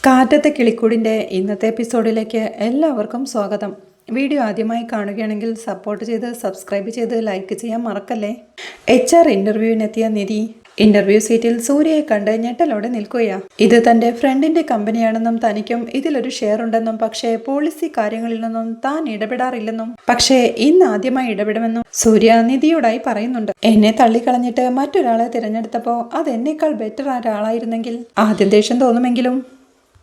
കാറ്റത്തെ കിളിക്കൂടിൻ്റെ ഇന്നത്തെ എപ്പിസോഡിലേക്ക് എല്ലാവർക്കും സ്വാഗതം. വീഡിയോ ആദ്യമായി കാണുകയാണെങ്കിൽ സപ്പോർട്ട് ചെയ്ത് സബ്സ്ക്രൈബ് ചെയ്ത് ലൈക്ക് ചെയ്യാൻ മറക്കല്ലേ. HR ഇൻ്റർവ്യൂവിനെത്തിയ നിധി ഇന്റർവ്യൂ സീറ്റിൽ സൂര്യയെ കണ്ട് ഞെട്ടലോടെ നിൽക്കുകയാണ്. ഇത് തന്റെ ഫ്രണ്ടിന്റെ കമ്പനിയാണെന്നും തനിക്കും ഇതിലൊരു ഷെയർ ഉണ്ടെന്നും പക്ഷേ പോളിസി കാര്യങ്ങളിൽ നിന്നും താൻ ഇടപെടാറില്ലെന്നും പക്ഷേ ഇന്ന് ആദ്യമായി ഇടപെടുമെന്നും സൂര്യ നിധിയോടായി പറയുന്നുണ്ട്. എന്നെ തള്ളിക്കളഞ്ഞിട്ട് മറ്റൊരാളെ തിരഞ്ഞെടുത്തപ്പോൾ അത് എന്നേക്കാൾ ബെറ്റർ ഒരാളായിരുന്നെങ്കിൽ ആദ്യം ദേഷ്യം തോന്നുമെങ്കിലും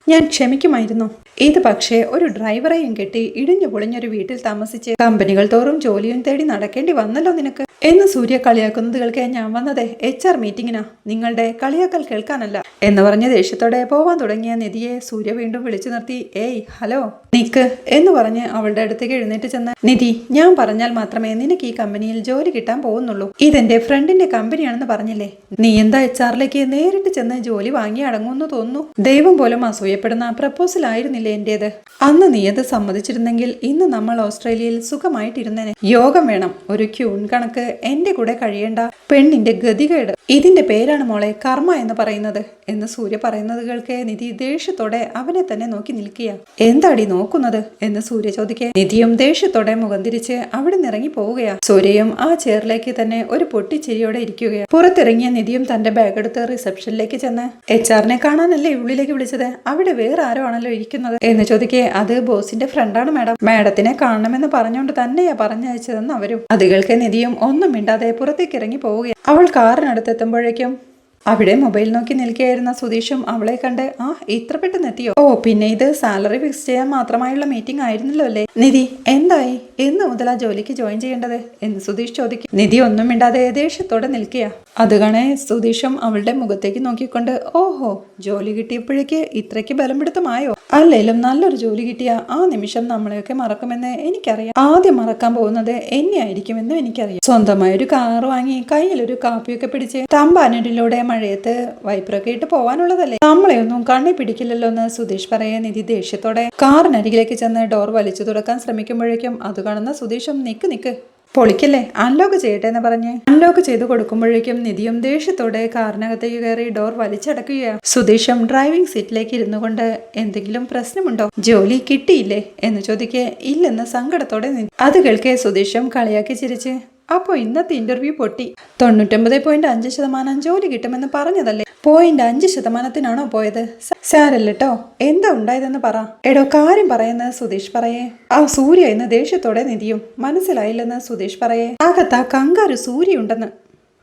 ഞാൻ ക്ഷമിക്കുമായിരുന്നു. ഇത് പക്ഷേ ഒരു ഡ്രൈവറെയും കെട്ടി ഇടിഞ്ഞു പൊളിഞ്ഞൊരു വീട്ടിൽ താമസിച്ച് കമ്പനികൾ തോറും ജോലിയും തേടി നടക്കേണ്ടി വന്നല്ലോ നിനക്ക് എന്ന് സൂര്യ കളിയാക്കുന്നത് കേൾക്കാൻ ഞാൻ വന്നതേ HR മീറ്റിങ്ങിനാ, നിങ്ങളുടെ കളിയാക്കൽ കേൾക്കാനല്ല എന്ന് പറഞ്ഞ ദേഷ്യത്തോടെ പോവാൻ തുടങ്ങിയ നിധിയെ സൂര്യ വീണ്ടും വിളിച്ചു നിർത്തി. ഏയ് ഹലോ നിക്ക് എന്ന് പറഞ്ഞ് അവളുടെ അടുത്തേക്ക് എഴുന്നേറ്റ് ചെന്ന്, നിധി ഞാൻ പറഞ്ഞാൽ മാത്രമേ നിനക്ക് ഈ കമ്പനിയിൽ ജോലി കിട്ടാൻ പോകുന്നുള്ളൂ. ഇതെന്റെ ഫ്രണ്ടിന്റെ കമ്പനിയാണെന്ന് പറഞ്ഞില്ലേ, നീ എന്താ HR നേരിട്ട് ചെന്ന് ജോലി വാങ്ങി അടങ്ങുമെന്ന് തോന്നുന്നു. ദൈവം പോലും അസൂയപ്പെടുന്ന പ്രപ്പോസൽ ആയിരുന്നില്ലേ എന്റേത്. അന്ന് നീ അത് സമ്മതിച്ചിരുന്നെങ്കിൽ ഇന്ന് നമ്മൾ ഓസ്ട്രേലിയയിൽ സുഖമായിട്ടിരുന്നേനെ. യോഗം വേണം, ഒരു ക്യൂൺ കണക്ക് എന്റെ കൂടെ കഴിയേണ്ട പെണ്ണിന്റെ ഗതികേട്. ഇതിന്റെ പേരാണ് മോളെ കർമ്മ എന്ന് പറയുന്നത് എന്ന് സൂര്യ പറയുന്നത് കേൾക്കെ നിധി ദേഷ്യത്തോടെ അവനെ തന്നെ നോക്കി നിൽക്കുക. എന്താടി നോക്കുന്നത് എന്ന് സൂര്യ ചോദിക്കെ നിധിയും ദേഷ്യത്തോടെ മുഖം തിരിച്ച് അവിടെ നിറങ്ങി പോവുകയാ. സൂര്യയും ആ ചെയറിലേക്ക് തന്നെ ഒരു പൊട്ടിച്ചിരിയോടെ ഇരിക്കുകയാണ്. പുറത്തിറങ്ങിയ നിധിയും തന്റെ ബാഗ് എടുത്ത് റിസപ്ഷനിലേക്ക് ചെന്ന് HR കാണാനല്ലേ ഉള്ളിലേക്ക് വിളിച്ചത്, അവിടെ വേറെ ആരോ ആണല്ലോ ഇരിക്കുന്നത് എന്ന് ചോദിക്കെ അത് ബോസിന്റെ ഫ്രണ്ടാണ് മാഡം, മാഡത്തിനെ കാണണമെന്ന് പറഞ്ഞുകൊണ്ട് തന്നെയാ പറഞ്ഞയച്ചതെന്ന് അവരും. അത് കേൾക്കെ നിധിയും ഒന്നും മിണ്ടാതെ പുറത്തേക്ക് ഇറങ്ങി പോവുകയാണ്. അവൾ കാറിനടുത്തെത്തുമ്പോഴേക്കും അവിടെ മൊബൈൽ നോക്കി നിൽക്കുകയായിരുന്ന സുധീഷും അവളെ കണ്ട് ഇത്ര പെട്ടെന്ന് എത്തിയോ? ഓ പിന്നെ ഇത് സാലറി ഫിക്സ് ചെയ്യാൻ മാത്രമായുള്ള മീറ്റിംഗ് ആയിരുന്നല്ലോ അല്ലേ. നിധി എന്തായി, എന്ന് മുതൽ ആ ജോലിക്ക് ജോയിൻ ചെയ്യേണ്ടത് എന്ന് സുധീഷ് ചോദിക്കും. നിധി ഒന്നും മിണ്ടാതെ ദേഷ്യത്തോടെ നിൽക്കുക. അത് കാണേ സുധീഷും അവളുടെ മുഖത്തേക്ക് നോക്കിക്കൊണ്ട് ഓഹോ ജോലി കിട്ടിയപ്പോഴേക്ക് ഇത്രയ്ക്ക് ബലം പിടുത്തമായോ? അല്ലേലും നല്ലൊരു ജോലി കിട്ടിയ ആ നിമിഷം നമ്മളെയൊക്കെ മറക്കുമെന്ന് എനിക്കറിയാം. ആദ്യം മറക്കാൻ പോകുന്നത് എന്നെ ആയിരിക്കുമെന്നും എനിക്കറിയാം. സ്വന്തമായൊരു കാറ് വാങ്ങി കയ്യിലൊരു കാപ്പിയൊക്കെ പിടിച്ച് തമ്പാനൂരിലൂടെ മഴയത്ത് വൈപ്പറൊക്കെ ഇട്ട് പോവാനുള്ളതല്ലേ, നമ്മളെയൊന്നും കണ്ണി പിടിക്കില്ലല്ലോ എന്ന് സുധീഷ് പറയാൻ നിധി ദേഷ്യത്തോടെ കാറിനരികിലേക്ക് ചെന്ന് ഡോർ വലിച്ചു തുറക്കാൻ ശ്രമിക്കുമ്പോഴേക്കും അത് കാണുന്ന സുധീഷും നിക്ക് പൊളിക്കല്ലേ, അൺലോക്ക് ചെയ്യട്ടെ എന്ന് പറഞ്ഞ് അൺലോക്ക് ചെയ്ത് കൊടുക്കുമ്പോഴേക്കും നിധിയും ദേഷ്യത്തോടെ കാറിനകത്തേക്ക് കയറി ഡോർ വലിച്ചടക്കുകയാണ്. സുധീഷും ഡ്രൈവിംഗ് സീറ്റിലേക്ക് ഇരുന്നു കൊണ്ട് എന്തെങ്കിലും പ്രശ്നമുണ്ടോ, ജോലി കിട്ടിയില്ലേ എന്ന് ചോദിക്കെ ഇല്ലെന്ന് സങ്കടത്തോടെ അത് കേൾക്കെ സുധീഷും കളിയാക്കി ചിരിച്ച് അപ്പോ ഇന്നത്തെ ഇന്റർവ്യൂ പൊട്ടി. 99.5% ജോലി കിട്ടുമെന്ന് പറഞ്ഞതല്ലേ, 0.5%-നാണോ പോയത്? സാരല്ലോ, എന്താ ഉണ്ടായതെന്ന് പറ. എടോ കാര്യം പറയുന്ന സുധീഷ് പറയേ. ആ സൂര്യ എന്ന് ദേഷ്യത്തോടെ നിധിയും. മനസ്സിലായില്ലെന്ന് സുധീഷ് പറയേ. അകത്താ കങ്കാരു സൂര്യ ഉണ്ടെന്ന്.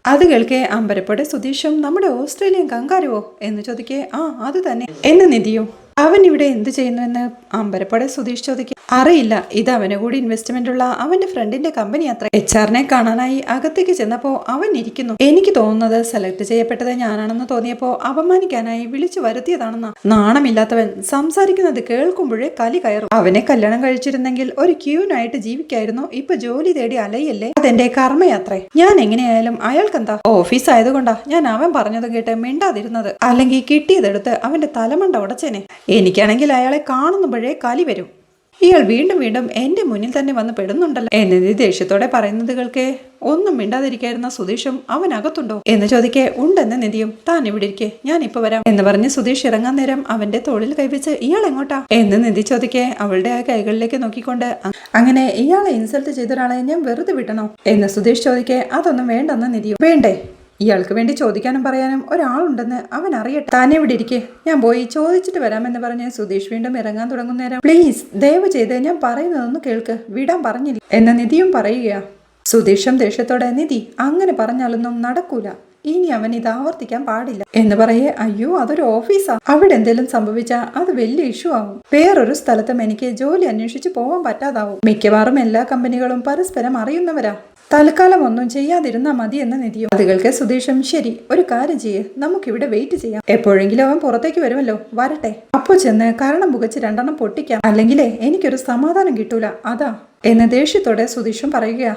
അത് കേൾക്കെ അമ്പരപ്പോടെ സുധീഷും നമ്മുടെ ഓസ്ട്രേലിയൻ കങ്കാരുവോ എന്ന് ചോദിക്കേ അത് തന്നെ എന്ന് നിധിയും. അവൻ ഇവിടെ എന്ത് ചെയ്യുന്നുവെന്ന് അമ്പരപ്പോടെ സുധീഷ് ചോദിക്കും. അറിയില്ല, ഇത് അവന് കൂടി ഇൻവെസ്റ്റ്മെന്റ് ഉള്ള അവന്റെ ഫ്രണ്ടിന്റെ കമ്പനി അത്ര. HR കാണാനായി അകത്തേക്ക് ചെന്നപ്പോ അവൻ ഇരിക്കുന്നു. എനിക്ക് തോന്നുന്നത് സെലക്ട് ചെയ്യപ്പെട്ടത് ഞാനാണെന്ന് തോന്നിയപ്പോ അപമാനിക്കാനായി വിളിച്ചു വരുത്തിയതാണെന്നാ. നാണമില്ലാത്തവൻ സംസാരിക്കുന്നത് കേൾക്കുമ്പോഴേ കലി കയറും. അവനെ കല്യാണം കഴിച്ചിരുന്നെങ്കിൽ ഒരു ക്യൂനായിട്ട് ജീവിക്കായിരുന്നു, ഇപ്പൊ ജോലി തേടി അലയല്ലേ, അതെന്റെ കർമ്മയാത്രേ. ഞാൻ എങ്ങനെയായാലും അയാൾക്കെന്താ, ഓഫീസ് ആയതുകൊണ്ടാ ഞാൻ അവൻ പറഞ്ഞത് കേട്ട് മിണ്ടാതിരുന്നത്, അല്ലെങ്കിൽ കിട്ടിയതെടുത്ത് അവന്റെ തലമണ്ട ഉടച്ചേനെ. എനിക്കാണെങ്കിൽ അയാളെ കാണുമ്പോഴേ കലി വരും. ഇയാൾ വീണ്ടും വീണ്ടും എന്റെ മുന്നിൽ തന്നെ വന്ന് പെടുന്നുണ്ടല്ലോ എന്നത് ദേഷ്യത്തോടെ പറയുന്നത് കേൾക്കെ ഒന്നും മിണ്ടാതിരിക്കായിരുന്ന സുധീഷും അവൻ അകത്തുണ്ടോ എന്ന് ചോദിക്കെ ഉണ്ടെന്ന് നിധിയും. താൻ ഇവിടെ ഇരിക്കെ, ഞാൻ ഇപ്പൊ വരാം എന്ന് പറഞ്ഞ് സുധീഷ് ഇറങ്ങാൻ നേരം അവന്റെ തോളിൽ കൈവച്ച് ഇയാൾ എങ്ങോട്ടാ എന്ന് നിധി ചോദിക്കെ അവളുടെ ആ കൈകളിലേക്ക് നോക്കിക്കൊണ്ട് അങ്ങനെ ഇയാളെ ഇൻസൾട്ട് ചെയ്തൊരാളെ ഞാൻ വെറുതെ വിടണോ എന്ന് സുധീഷ് ചോദിക്കെ അതൊന്നും വേണ്ടെന്ന് നിധിയും. വേണ്ടേ, ഇയാൾക്ക് വേണ്ടി ചോദിക്കാനും പറയാനും ഒരാളുണ്ടെന്ന് അവൻ അറിയട്ടെ, താനെ ഇവിടെ ഇരിക്കെ, ഞാൻ പോയി ചോദിച്ചിട്ട് വരാമെന്ന് പറഞ്ഞ് സുധീഷ് വീണ്ടും ഇറങ്ങാൻ തുടങ്ങുന്നേരം പ്ലീസ് ദയവ് ചെയ്ത് ഞാൻ പറയുന്നതൊന്ന് കേൾക്ക്, വിടാൻ പറഞ്ഞില്ല എന്ന് നിധിയും പറയുകയാ. സുധീഷും ദേഷ്യത്തോടെ നിധി അങ്ങനെ പറഞ്ഞാലൊന്നും നടക്കൂല, ഇനി അവൻ ഇത് ആവർത്തിക്കാൻ പാടില്ല എന്ന് പറയേ. അയ്യോ അതൊരു ഓഫീസാ, അവിടെ എന്തെങ്കിലും സംഭവിച്ചാ അത് വലിയ ഇഷ്യൂ ആവും. വേറൊരു സ്ഥലത്തും എനിക്ക് ജോലി അന്വേഷിച്ച് പോവാൻ പറ്റാതാവും. മിക്കവാറും എല്ലാ കമ്പനികളും പരസ്പരം അറിയുന്നവരാ, തൽക്കാലം ഒന്നും ചെയ്യാതിരുന്നാ മതി എന്ന് നിധിയും. അതുകൾക്ക് സുധീഷും ശരി ഒരു കാര്യം ചെയ്യ്, നമുക്കിവിടെ വെയിറ്റ് ചെയ്യാം, എപ്പോഴെങ്കിലും അവൻ പുറത്തേക്ക് വരുമല്ലോ, വരട്ടെ, അപ്പോ ചെന്ന് കാരണം പുകച്ച് 2 പൊട്ടിക്കാം, അല്ലെങ്കിലേ എനിക്കൊരു സമാധാനം കിട്ടൂല അതാ എന്ന് ദേഷ്യത്തോടെ സുധീഷും പറയുകയാ.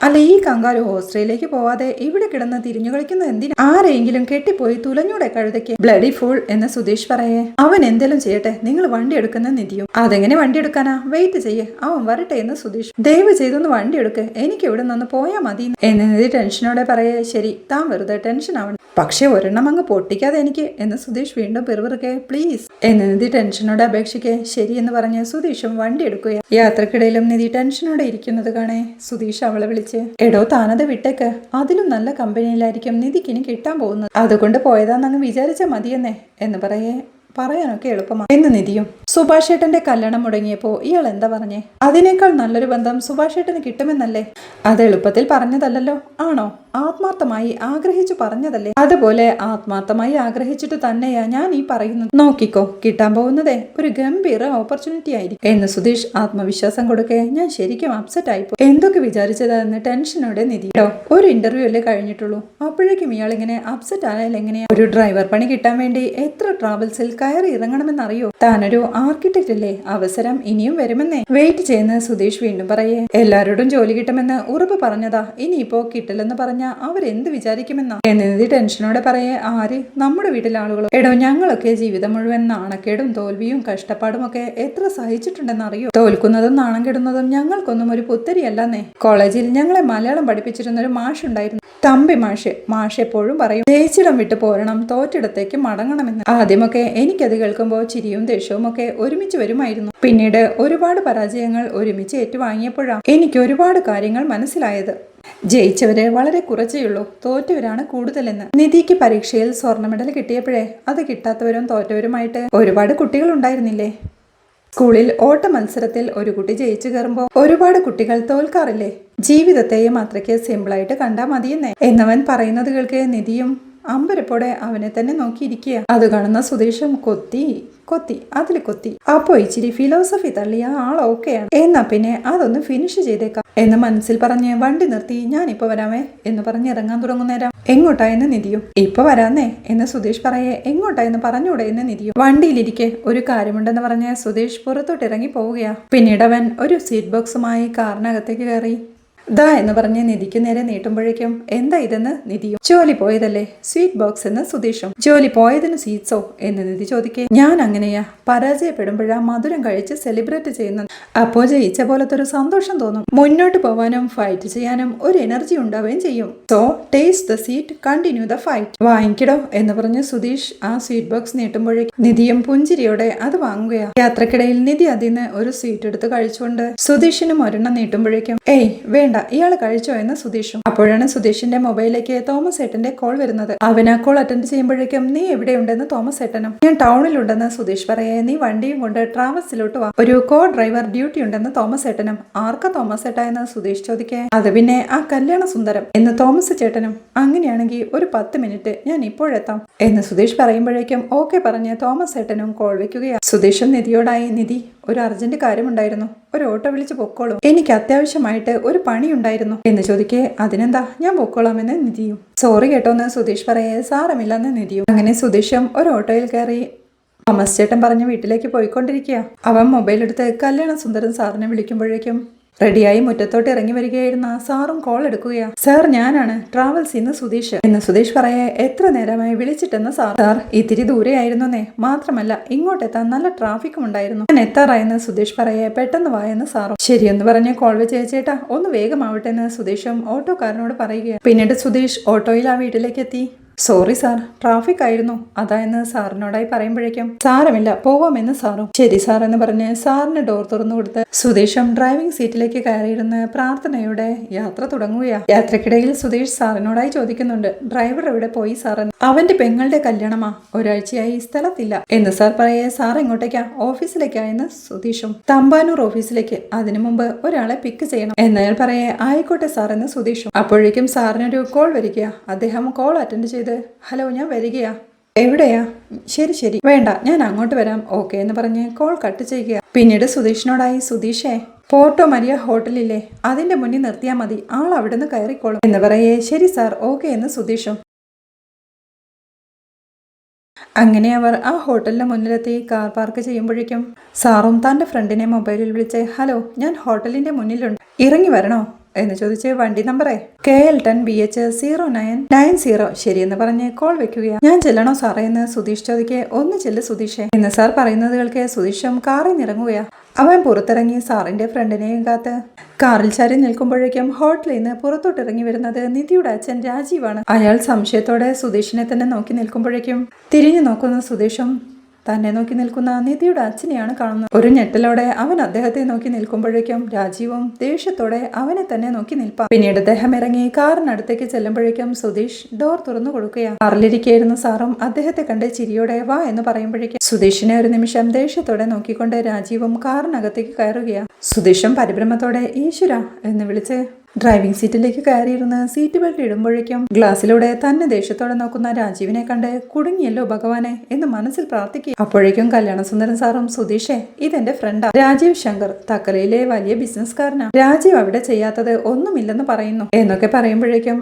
അല്ല, ഈ കങ്കാരു ഓസ്ട്രേലിയയിലേക്ക് പോവാതെ ഇവിടെ കിടന്ന് തിരിഞ്ഞു കളിക്കുന്നത് എന്തിനാ? ആരെങ്കിലും കെട്ടിപ്പോയി തുലഞ്ഞൂടെ കഴുതയ്ക്ക്. ബ്ലഡി ഫൂൾ എന്ന് സുധീഷ് പറയേ. അവൻ എന്തെങ്കിലും ചെയ്യട്ടെ, നിങ്ങൾ വണ്ടി എടുക്കുന്ന നിധിയും. അതെങ്ങനെ വണ്ടി എടുക്കാനാ? വെയിറ്റ് ചെയ്യേ, അവൻ വരട്ടെ എന്ന് സുധീഷ്. ദയവ് ചെയ്തൊന്ന് വണ്ടി എടുക്ക്, എനിക്ക് ഇവിടെ നിന്ന് പോയാൽ മതി എന്ന് നിധി ടെൻഷനോടെ പറയേ. ശരി, താൻ വെറുതെ ടെൻഷൻ ആവണം, പക്ഷെ ഒരെണ്ണം അങ്ങ് പൊട്ടിക്കാതെ എനിക്ക് എന്ന് സുധീഷ് വീണ്ടും പെറുപിറുക്കെ. പ്ലീസ് എന്ന് നിധി ടെൻഷനോടെ അപേക്ഷിക്കെ. ശരി എന്ന് പറഞ്ഞ് സുധീഷും വണ്ടി എടുക്കുക. യാത്രക്കിടയിലും നിധി ടെൻഷനോടെ ഇരിക്കുന്നത് കാണേ സുധീഷ് അവളെ വിളിച്ച്, എടോ താനത് വിട്ടേക്ക്, അതിലും നല്ല കമ്പനിയിലായിരിക്കും നിധിക്കിനി കിട്ടാൻ പോകുന്നത്, അതുകൊണ്ട് പോയതാന്നങ്ങ് വിചാരിച്ചാൽ മതിയെന്നേ എന്ന് പറയേ. പറയാനൊക്കെ എളുപ്പമാണ് എന്ന് നിധിയും. സുഭാഷ് ഏട്ടന്റെ കല്യാണം മുടങ്ങിയപ്പോ ഇയാൾ എന്താ പറഞ്ഞേ? അതിനേക്കാൾ നല്ലൊരു ബന്ധം സുഭാഷ് ഏട്ടന് കിട്ടുമെന്നല്ലേ? അത് എളുപ്പത്തിൽ പറഞ്ഞതല്ലോ, ആണോ? ആത്മാർത്ഥമായി ആഗ്രഹിച്ചു പറഞ്ഞതല്ലേ? അതുപോലെ ആത്മാർത്ഥമായി ആഗ്രഹിച്ചിട്ട് തന്നെയാ ഞാൻ ഈ പറയുന്നത്. നോക്കിക്കോ, കിട്ടാൻ പോകുന്നതേ ഒരു ഗംഭീര ഓപ്പർച്യൂണിറ്റി ആയിരിക്കും എന്ന് സുധീഷ് ആത്മവിശ്വാസം കൊടുക്കെ. ഞാൻ ശരിക്കും അപ്സെറ്റ് ആയിപ്പോ. എന്തൊക്കെ വിചാരിച്ചതാന്ന് ടെൻഷനോടെ നിധിയോ. ഒരു ഇന്റർവ്യൂ അല്ലേ കഴിഞ്ഞിട്ടുള്ളൂ, അപ്പോഴേക്കും ഇയാൾ ഇങ്ങനെ അപ്സെറ്റ് ആയാൽ എങ്ങനെയാ? ഒരു ഡ്രൈവർ പണി കിട്ടാൻ വേണ്ടി എത്ര ട്രാവൽസിൽ കയറി ഇറങ്ങണമെന്നറിയോ? താനൊരു ആർക്കിടെക്റ്റ് അല്ലേ, അവസരം ഇനിയും വരുമെന്നേ. വെയിറ്റ് ചെയ്യുന്ന സുധീഷ് വീണ്ടും പറയേ. എല്ലാവരോടും ജോലി കിട്ടുമെന്ന് ഉറപ്പ് പറഞ്ഞതാ, ഇനിയിപ്പോ കിട്ടില്ലെന്ന് പറഞ്ഞ അവരെന്ത് വിചാരിക്കുമെന്നാ എന്നിധി ടെൻഷനോടെ പറയേ. ആര്? നമ്മുടെ വീട്ടിലെ ആളുകളോ? എടോ, ഞങ്ങളൊക്കെ ജീവിതം മുഴുവൻ നാണക്കേടും തോൽവിയും കഷ്ടപ്പാടും ഒക്കെ എത്ര സഹിച്ചിട്ടുണ്ടെന്നറിയോ? തോൽക്കുന്നതും നാണം കെടുന്നതും ഞങ്ങൾക്കൊന്നും ഒരു പുത്തരിയല്ലെന്നേ. കോളേജിൽ ഞങ്ങളെ മലയാളം പഠിപ്പിച്ചിരുന്നൊരു മാഷുണ്ടായിരുന്നു, തമ്പി മാഷ്. മാഷ് എപ്പോഴും പറയും, ജയിച്ചിടം വിട്ട് പോരണം, തോറ്റിടത്തേക്ക് മടങ്ങണമെന്ന്. ആദ്യമൊക്കെ എനിക്കത് കേൾക്കുമ്പോൾ ചിരിയും ദേഷ്യവും ഒക്കെ ഒരുമിച്ച് വരുമായിരുന്നു. പിന്നീട് ഒരുപാട് പരാജയങ്ങൾ ഒരുമിച്ച് ഏറ്റുവാങ്ങിയപ്പോഴാണ് എനിക്ക് ഒരുപാട് കാര്യങ്ങൾ മനസ്സിലായത്. ജയിച്ചവരെ വളരെ കുറച്ചേയുള്ളൂ, തോറ്റവരാണ് കൂടുതലെന്ന്. നിധിക്ക് പരീക്ഷയിൽ സ്വർണ്ണ മെഡൽ കിട്ടിയപ്പോഴേ അത് കിട്ടാത്തവരും തോറ്റവരുമായിട്ട് ഒരുപാട് കുട്ടികൾ ഉണ്ടായിരുന്നില്ലേ? സ്കൂളിൽ ഓട്ട മത്സരത്തിൽ ഒരു കുട്ടി ജയിച്ചു കയറുമ്പോൾ ഒരുപാട് കുട്ടികൾ തോൽക്കാറില്ലേ? ജീവിതത്തെയും അത്രയ്ക്ക് സിമ്പിളായിട്ട് കണ്ടാൽ മതിയെന്നേ എന്നവൻ പറയുന്നത് കേൾക്കെ നിധിയും അമ്പരപ്പോടെ അവനെ തന്നെ നോക്കിയിരിക്കുക. അത് കാണുന്ന സുധീഷും കൊത്തി അതിൽ കൊത്തി. അപ്പോ ഇച്ചിരി ഫിലോസഫി തള്ളിയ ആൾ ഓക്കെയാണ്, എന്നാ പിന്നെ അതൊന്ന് ഫിനിഷ് ചെയ്തേക്കാം എന്ന് മനസ്സിൽ പറഞ്ഞ് വണ്ടി നിർത്തി. ഞാനിപ്പോ വരാമേ എന്ന് പറഞ്ഞ് ഇറങ്ങാൻ തുടങ്ങുന്നേരം എങ്ങോട്ടായെന്ന് നിധിയും. ഇപ്പൊ വരാന്നേ എന്ന് സുധീഷ് പറയേ. എങ്ങോട്ടായെന്ന് പറഞ്ഞൂടെ എന്ന് നിധിയും. വണ്ടിയിലിരിക്കെ, ഒരു കാര്യമുണ്ടെന്ന് പറഞ്ഞ് സുധീഷ് പുറത്തോട്ട് ഇറങ്ങി പോവുകയാ. പിന്നീട് അവൻ ഒരു സീറ്റ് ബോക്സുമായി കാറിനകത്തേക്ക് കയറി. ദാ എന്ന് പറഞ്ഞ് നിധിക്ക് നേരെ നീട്ടുമ്പോഴേക്കും എന്താ ഇതെന്ന് നിധിയും. ജോലി പോയതല്ലേ സ്വീറ്റ് ബോക്സ് എന്ന് സുധീഷും. ജോലി പോയതിന് സ്വീറ്റ്സോ എന്ന് നിധി ചോദിക്കേ. ഞാൻ അങ്ങനെയാ, പരാജയപ്പെടുമ്പോഴാ മധുരം കഴിച്ച് സെലിബ്രേറ്റ് ചെയ്യുന്നത്, അപ്പോ ജയിച്ച പോലത്തെ ഒരു സന്തോഷം തോന്നും. മുന്നോട്ട് പോവാനും ഫൈറ്റ് ചെയ്യാനും ഒരു എനർജി ഉണ്ടാവുകയും ചെയ്യും. So taste the sweet, continue the fight. വാങ്ങിക്കടോ എന്ന് പറഞ്ഞ് സുധീഷ് ആ സ്വീറ്റ് ബോക്സ് നീട്ടുമ്പോഴേക്കും നിധിയും പുഞ്ചിരിയോടെ അത് വാങ്ങുകയാ. യാത്രക്കിടയിൽ നിധി അതിന് ഒരു സ്വീറ്റ് എടുത്ത് കഴിച്ചുകൊണ്ട് സുധീഷിനും ഒരെണ്ണം നീട്ടുമ്പോഴേക്കും ഏയ് വേണ്ട, ഇയാൾ കഴിച്ചോ എന്ന് സുധീഷും. അപ്പോഴാണ് സുധീഷിന്റെ മൊബൈലിലേക്ക് തോമസ് ഏട്ടന്റെ കോൾ വരുന്നത്. അവൻ ആ കോൾ അറ്റൻഡ് ചെയ്യുമ്പോഴേക്കും നീ എവിടെയുണ്ടെന്ന് തോമസ് ഏട്ടനും. ഞാൻ ടൗണിലുണ്ടെന്ന് സുധീഷ് പറയേ. നീ വണ്ടിയും കൊണ്ട് ട്രാവൽസിലോട്ട് വാ, ഒരു കോ ഡ്രൈവർ ഡ്യൂട്ടി ഉണ്ടെന്ന് തോമസ് ഏട്ടനും. ആർക്കാ തോമസ് ഏട്ടാ എന്ന് സുധീഷ് ചോദിക്കേ. അത് പിന്നെ ആ കല്യാണ സുന്ദരം എന്ന് തോമസ് ചേട്ടനും. അങ്ങനെയാണെങ്കിൽ ഒരു 10 മിനിറ്റ്, ഞാൻ ഇപ്പോഴെത്താം എന്ന് സുധീഷ് പറയുമ്പോഴേക്കും ഓക്കെ പറഞ്ഞ് തോമസ് ഏട്ടനും കോൾ വെക്കുകയാണ്. സുധീഷും നിധിയോടായി, നിധി ഒരു അർജന്റ് കാര്യമുണ്ടായിരുന്നു, ഒരു ഓട്ടോ വിളിച്ച് പൊക്കോളൂ, എനിക്ക് അത്യാവശ്യമായിട്ട് ഒരു പണി ഉണ്ടായിരുന്നു എന്ന് ചോദിക്കേ. അതിനെന്താ, ഞാൻ പൊക്കോളാമെന്ന് നിധിയും. സോറി കേട്ടോന്ന് സുധീഷ് പറയേ. സാരമില്ലെന്ന് നിധിയും. അങ്ങനെ സുധീഷും ഒരു ഓട്ടോയിൽ കയറി തോമസ് ചേട്ടൻ പറഞ്ഞ് വീട്ടിലേക്ക് പോയിക്കൊണ്ടിരിക്കുക. അവൻ മൊബൈൽ എടുത്ത് കല്യാണ സുന്ദരൻ സാറിനെ വിളിക്കുമ്പോഴേക്കും റെഡിയായി മുറ്റത്തോട്ട് ഇറങ്ങി വരികയായിരുന്ന സാറും കോൾ എടുക്കുകയാ. സാർ, ഞാനാണ് ട്രാവൽസിൽ നിന്ന് സുധീഷ് എന്ന് സുധീഷ് പറയേ. എത്ര നേരമായി വിളിച്ചിട്ടെന്ന് സാർ ഇത്തിരി ദൂരെയായിരുന്നേ, മാത്രമല്ല ഇങ്ങോട്ടെത്താൻ നല്ല ട്രാഫിക്കും ഉണ്ടായിരുന്നു, ഞാൻ എത്താറായെന്ന് സുധീഷ് പറയേ. പെട്ടെന്ന് വായെന്ന് സാറും. ശരിയെന്ന് പറഞ്ഞ് കോൾ വെച്ച് ചേട്ടാ ഒന്ന് വേഗമാവട്ടെ എന്ന് സുധീഷും ഓട്ടോക്കാരനോട് പറയുകയാണ്. പിന്നീട് സുധീഷ് ഓട്ടോയിൽ ആ വീട്ടിലേക്ക് എത്തി. സോറി സാർ, ട്രാഫിക് ആയിരുന്നു അതായെന്ന് സാറിനോടായി പറയുമ്പോഴേക്കും സാരമില്ല പോവാമെന്ന് സാറും. ശരി സാർ എന്ന് പറഞ്ഞ് സാറിന് ഡോർ തുറന്നു കൊടുത്ത് സുധീഷും ഡ്രൈവിംഗ് സീറ്റിലേക്ക് കയറിയിരുന്ന് പ്രാർത്ഥനയോടെ യാത്ര തുടങ്ങുകയാണ്. യാത്രക്കിടയിൽ സുധീഷ് സാറിനോടായി ചോദിക്കുന്നുണ്ട്, ഡ്രൈവർ എവിടെ പോയി സാർ? അവന്റെ പെങ്ങളുടെ കല്യാണമാ, ഒരാഴ്ചയായി സ്ഥലത്തില്ല എന്ന് സാർ പറയേ. സാർ എങ്ങോട്ടേക്കാ? ഓഫീസിലേക്കായെന്ന് സുധീഷും. തമ്പാനൂർ ഓഫീസിലേക്ക്, അതിനു മുമ്പ് ഒരാളെ പിക്ക് ചെയ്യണം എന്നയാൾ പറയേ. ആയിക്കോട്ടെ സാർ എന്ന് സുധീഷും. അപ്പോഴേക്കും സാറിനൊരു കോൾ വരിക. അദ്ദേഹം കോൾ അറ്റൻഡ് ചെയ്ത് ഹലോ, ഞാൻ വരികയാ. എവിടെയാ? ശരി വേണ്ട, ഞാൻ അങ്ങോട്ട് വരാം. ഓക്കെ എന്ന് പറഞ്ഞ് കോൾ കട്ട് ചെയ്യുക. പിന്നീട് സുധീഷിനോടായി, സുധീഷേ പോർട്ടോ മരിയ ഹോട്ടലില്ലേ, അതിന്റെ മുന്നിൽ നിർത്തിയാൽ മതി, ആൾ അവിടുന്ന് കയറിക്കോളും എന്ന് പറയേ. ശരി സാർ, ഓക്കെ എന്ന് സുധീഷും. അങ്ങനെ അവർ ആ ഹോട്ടലിന് മുന്നിലെത്തി കാർ പാർക്ക് ചെയ്യുമ്പോഴേക്കും സാറും തൻ്റെ ഫ്രണ്ടിനെ മൊബൈലിൽ വിളിച്ച് ഹലോ, ഞാൻ ഹോട്ടലിന്റെ മുന്നിലുണ്ട്, ഇറങ്ങി വരണോ എന്ന് ചോദിച്ച് വണ്ടി നമ്പറേ KL10BH0990 ശരിയെന്ന് പറഞ്ഞ് കോൾ വെക്കുകയാണ്. ഞാൻ ചെല്ലണോ സാറേ എന്ന് സുധീഷ് ചോദിക്കെ ഒന്ന് ചെല്ല് സുധീഷേ എന്ന് സാർ പറയുന്നത് കേൾക്കെ സുധീഷും കാറിൽ നിറങ്ങുകയാ. അവൻ പുറത്തിറങ്ങി സാറിന്റെ ഫ്രണ്ടിനെയും കാത്ത് കാറിൽ ചാരി നിൽക്കുമ്പോഴേക്കും ഹോട്ടലിൽ നിന്ന് പുറത്തോട്ടിറങ്ങി വരുന്നത് നിധിയുടെ അച്ഛൻ രാജീവാണ്. അയാൾ സംശയത്തോടെ സുധീഷിനെ തന്നെ നോക്കി നിൽക്കുമ്പോഴേക്കും തിരിഞ്ഞു നോക്കുന്ന സുധീഷും തന്നെ നോക്കി നിൽക്കുന്ന നിധിയുടെ അച്ഛനെയാണ് കാണുന്നത്. ഒരു ഞെട്ടലോടെ അവൻ അദ്ദേഹത്തെ നോക്കി നിൽക്കുമ്പോഴേക്കും രാജീവും ദേഷ്യത്തോടെ അവനെ തന്നെ നോക്കി നിൽപ്പാ. പിന്നീട് അദ്ദേഹം ഇറങ്ങി കാറിനടുത്തേക്ക് ചെല്ലുമ്പോഴേക്കും സുധീഷ് ഡോർ തുറന്നു കൊടുക്കുകയാണ്. കാറിലിരിക്കുകയായിരുന്ന സാറും അദ്ദേഹത്തെ കണ്ട് ചിരിയോടെ വാ എന്ന് പറയുമ്പോഴേക്കും സുധീഷിനെ ഒരു നിമിഷം ദേഷ്യത്തോടെ നോക്കിക്കൊണ്ട് രാജീവും കാറിനകത്തേക്ക് കയറുകയാണ്. സുധീഷും പരിഭ്രമത്തോടെ ഈശ്വര എന്ന് വിളിച്ച് ഡ്രൈവിംഗ് സീറ്റിലേക്ക് കയറിയിരുന്ന് സീറ്റ് ബെൽറ്റ് ഇടുമ്പോഴേക്കും ഗ്ലാസ്സിലൂടെ തന്നെ ദേഷ്യത്തോടെ നോക്കുന്ന രാജീവിനെ കണ്ട് കുടുങ്ങിയല്ലോ ഭഗവാനെ എന്ന് മനസ്സിൽ പ്രാർത്ഥിക്കുക. അപ്പോഴേക്കും കല്യാണസുന്ദരൻ സാറും സുധീഷേ ഇതെന്റെ ഫ്രണ്ടാ രാജീവ് ശങ്കർ, തക്കലയിലെ വലിയ ബിസിനസ്സുകാരനാ. രാജീവ് അവിടെ ചെയ്യാത്തത് ഒന്നുമില്ലെന്ന് പറയുന്നു എന്നൊക്കെ പറയുമ്പോഴേക്കും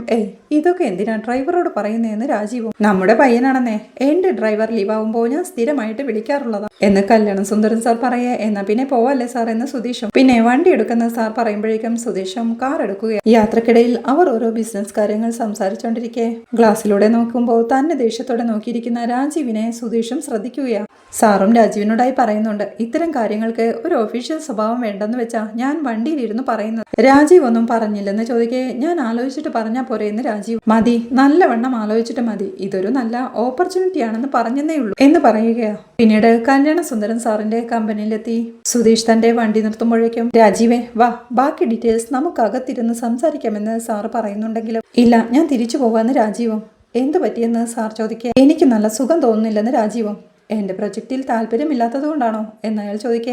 ഇതൊക്കെ എന്തിനാ ഡ്രൈവറോട് പറയുന്നതെന്ന് രാജീവും. നമ്മുടെ പയ്യനാണെന്നേ, എന്റെ ഡ്രൈവർ ലീവാകുമ്പോൾ ഞാൻ സ്ഥിരമായിട്ട് വിളിക്കാറുള്ളതാ എന്ന് കല്യാണസുന്ദരൻ സാർ പറയേ. എന്നാ പിന്നെ പോവല്ലേ സാർ എന്ന് സുധീഷും. പിന്നെ വണ്ടി എടുക്കുന്ന സാർ പറയുമ്പോഴേക്കും സുധീഷും കാർ എടുക്കും. യാത്രക്കിടയിൽ അവർ ഓരോ ബിസിനസ് കാര്യങ്ങൾ സംസാരിച്ചുകൊണ്ടിരിക്കെ ഗ്ലാസ്സിലൂടെ നോക്കുമ്പോൾ തന്നെ ദേഷ്യത്തോടെ നോക്കിയിരിക്കുന്ന രാജീവിനെ സുധീഷും ശ്രദ്ധിക്കുകയാണ്. സാറും രാജീവിനോടായി പറയുന്നുണ്ട്, ഇത്തരം കാര്യങ്ങൾക്ക് ഒരു ഒഫീഷ്യൽ സ്വഭാവം വേണ്ടെന്ന് വെച്ചാ ഞാൻ വണ്ടിയിലിരുന്ന് പറയുന്നത്. രാജീവ് ഒന്നും പറഞ്ഞില്ലെന്ന് ചോദിക്കേ ഞാൻ ആലോചിച്ചിട്ട് പറഞ്ഞാ പോരെ എന്ന് രാജീവ്. മതി, നല്ലവണ്ണം ആലോചിച്ചിട്ട് മതി, ഇതൊരു നല്ല ഓപ്പർച്യൂണിറ്റി ആണെന്ന് പറഞ്ഞതേ ഉള്ളൂ എന്ന് പറയുകയാ. പിന്നീട് കല്യാണ സുന്ദരൻ സാറിന്റെ കമ്പനിയിലെത്തി സുധീഷ് തന്റെ വണ്ടി നിർത്തുമ്പോഴേക്കും രാജീവേ വാ, ബാക്കി ഡീറ്റെയിൽസ് നമുക്ക് അകത്തിരുന്ന് സംസാരിക്കാമെന്ന് സാറ് പറയുന്നുണ്ടെങ്കിലും ഇല്ല ഞാൻ തിരിച്ചു പോവാന്ന് രാജീവും. എന്തു പറ്റിയെന്ന് സാർ ചോദിക്കേ എനിക്ക് നല്ല സുഖം തോന്നുന്നില്ലെന്ന് രാജീവും. എന്റെ പ്രൊജക്റ്റിൽ താല്പര്യമില്ലാത്തത് കൊണ്ടാണോ എന്ന് അയാൾ ചോദിക്കേ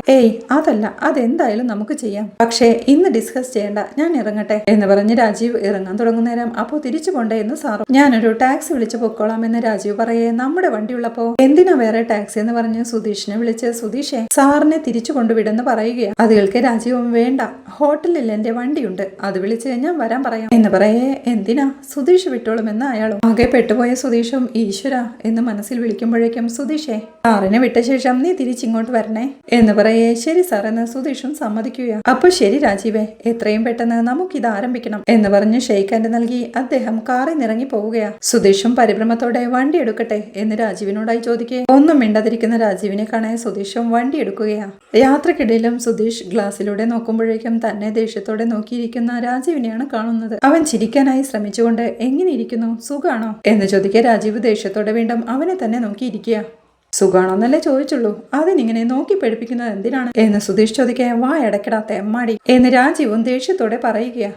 അതല്ല, അതെന്തായാലും നമുക്ക് ചെയ്യാം, പക്ഷേ ഇന്ന് ഡിസ്കസ് ചെയ്യണ്ട, ഞാൻ ഇറങ്ങട്ടെ എന്ന് പറഞ്ഞ് രാജീവ് ഇറങ്ങാൻ തുടങ്ങുന്നേരം അപ്പോൾ തിരിച്ചു പോണ്ടേ എന്ന് സാറും. ഞാനൊരു ടാക്സി വിളിച്ചു പൊക്കോളാം എന്ന് രാജീവ് പറയേ. നമ്മുടെ വണ്ടി ഉള്ളപ്പോ എന്തിനാ വേറെ ടാക്സി എന്ന് പറഞ്ഞ് സുധീഷിനെ വിളിച്ച് സുധീഷേ സാറിനെ തിരിച്ചു കൊണ്ടുവിടെന്ന് പറയുകയാണ്. അത് കേൾക്കെ രാജീവും വേണ്ട, ഹോട്ടലിൽ എന്റെ വണ്ടിയുണ്ട്, അത് വിളിച്ച് ഞാൻ വരാൻ പറയാം എന്ന് പറയേ. എന്തിനാ, സുധീഷ് വിട്ടോളുമെന്ന് അയാളും. ആകെ പെട്ടുപോയ സുധീഷും ഈശ്വര എന്ന് മനസ്സിൽ വിളിക്കുമ്പോഴേക്കും സുധീഷേ സാറിനെ വിട്ട ശേഷം നീ തിരിച്ചിങ്ങോട്ട് വരണേ എന്ന് പറയേ. ശരി സാർ എന്ന് സുധീഷും സമ്മതിക്കുക. അപ്പൊ ശരി രാജീവേ, എത്രയും പെട്ടെന്ന് നമുക്കിത് ആരംഭിക്കണം എന്ന് പറഞ്ഞ് ഷെയ്ക്ക് ഹാൻഡ് നൽകി അദ്ദേഹം കാറിൽ നിറങ്ങി പോവുകയാ. സുധീഷും പരിഭ്രമത്തോടെ വണ്ടി എടുക്കട്ടെ എന്ന് രാജീവിനോടായി ചോദിക്കേ. ഒന്നും മിണ്ടാതിരിക്കുന്ന രാജീവിനെ കാണാൻ സുധീഷും വണ്ടി എടുക്കുകയാ. യാത്രക്കിടയിലും സുധീഷ് ഗ്ലാസ്സിലൂടെ നോക്കുമ്പോഴേക്കും തന്നെ ദേഷ്യത്തോടെ നോക്കിയിരിക്കുന്ന രാജീവിനെയാണ് കാണുന്നത്. അവൻ ചിരിക്കാനായി ശ്രമിച്ചുകൊണ്ട് എങ്ങനെ ഇരിക്കുന്നു, സുഖാണോ എന്ന് ചോദിക്കെ. രാജീവ് ദേഷ്യത്തോടെ വീണ്ടും അവനെ തന്നെ നോക്കിയിരിക്കുക. സുഖാണോന്നല്ലേ ചോദിച്ചുള്ളൂ, അതിനിങ്ങനെ നോക്കി പഠിപ്പിക്കുന്നത് എന്തിനാണ് എന്ന് സുധീഷ് ചോദിക്കാൻ. വാ അടയ്ക്കടാ തെമ്മാടി എന്ന് രാജീവും ദേഷ്യത്തോടെ പറയുകയാ.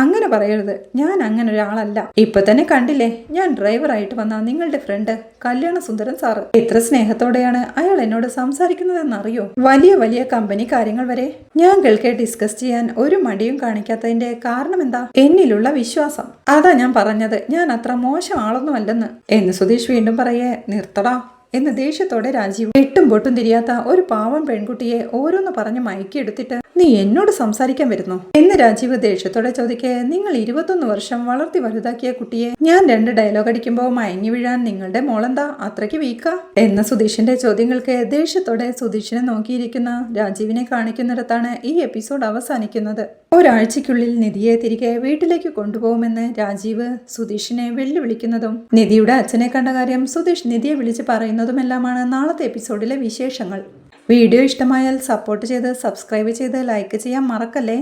അങ്ങനെ പറയരുത്, ഞാൻ അങ്ങനെ ഒരാളല്ല. ഇപ്പൊ തന്നെ കണ്ടില്ലേ, ഞാൻ ഡ്രൈവറായിട്ട് വന്ന നിങ്ങളുടെ ഫ്രണ്ട് കല്യാണ സുന്ദരൻ സാറ്. എത്ര സ്നേഹത്തോടെയാണ് അയാൾ എന്നോട് സംസാരിക്കുന്നതെന്നറിയോ. വലിയ വലിയ കമ്പനി കാര്യങ്ങൾ വരെ ഞാൻ കേൾക്കെ ഡിസ്കസ് ചെയ്യാൻ ഒരു മടിയും കാണിക്കാത്തതിന്റെ കാരണം എന്താ, എന്നിലുള്ള വിശ്വാസം. അതാ ഞാൻ പറഞ്ഞത് ഞാൻ അത്ര മോശം ആളൊന്നും അല്ലെന്ന് എന്ന് സുധീഷ് വീണ്ടും പറയേ. നിർത്തടാ എന്ന് ദേഷ്യത്തോടെ രാജീവ്. എട്ടും പൊട്ടും തിരിയാത്ത ഒരു പാവം പെൺകുട്ടിയെ ഓരോന്ന് പറഞ്ഞ് മയക്കിയെടുത്തിട്ട് നീ എന്നോട് സംസാരിക്കാൻ വരുന്നു എന്ന് രാജീവ് ദേഷ്യത്തോടെ ചോദിക്കേ. നിങ്ങൾ 21 വർഷം വളർത്തി വലുതാക്കിയ കുട്ടിയെ ഞാൻ 2 ഡയലോഗ് അടിക്കുമ്പോൾ മയങ്ങി വീഴാൻ നിങ്ങളുടെ മോളെന്താ അത്രയ്ക്ക് വീക്കാ എന്ന സുധീഷിന്റെ ചോദ്യങ്ങൾക്ക് ദേഷ്യത്തോടെ സുധീഷിനെ നോക്കിയിരിക്കുന്ന രാജീവിനെ കാണിക്കുന്നിടത്താണ് ഈ എപ്പിസോഡ് അവസാനിക്കുന്നത്. ഒരാഴ്ചയ്ക്കുള്ളിൽ നിധിയെ തിരികെ വീട്ടിലേക്ക് കൊണ്ടുപോകുമെന്ന് രാജീവ് സുധീഷിനെ വെല്ലുവിളിക്കുന്നതും നിധിയുടെ അച്ഛനെ കണ്ട കാര്യം സുധീഷ് നിധിയെ വിളിച്ച് പറയുന്നതുമെല്ലാമാണ് നാളത്തെ എപ്പിസോഡിലെ വിശേഷങ്ങൾ. വീഡിയോ ഇഷ്ടമായാൽ സപ്പോർട്ട് ചെയ്ത് സബ്സ്ക്രൈബ് ചെയ്ത് ലൈക്ക് ചെയ്യാൻ മറക്കല്ലേ.